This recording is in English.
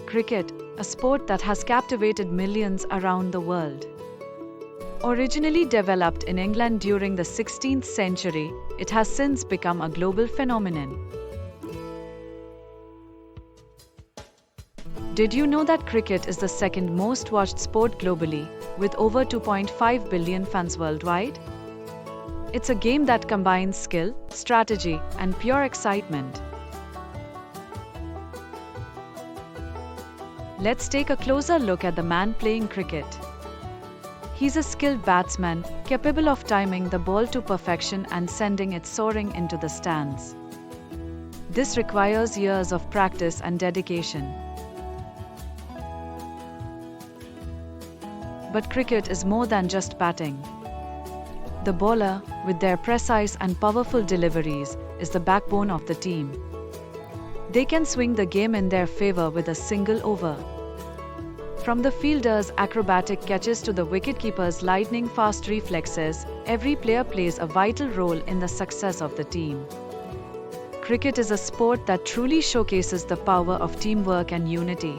Cricket, a sport that has captivated millions around the world. Originally developed in England during the 16th century, it has since become a global phenomenon. Did you know that cricket is the second most watched sport globally, with over 2.5 billion fans worldwide? It's a game that combines skill, strategy, and pure excitement. Let's take a closer look at the man playing cricket. He's a skilled batsman, capable of timing the ball to perfection and sending it soaring into the stands. This requires years of practice and dedication. But cricket is more than just batting. The bowler, with their precise and powerful deliveries, is the backbone of the team. They can swing the game in their favor with a single over. From the fielder's acrobatic catches to the wicketkeeper's lightning-fast reflexes, every player plays a vital role in the success of the team. Cricket is a sport that truly showcases the power of teamwork and unity.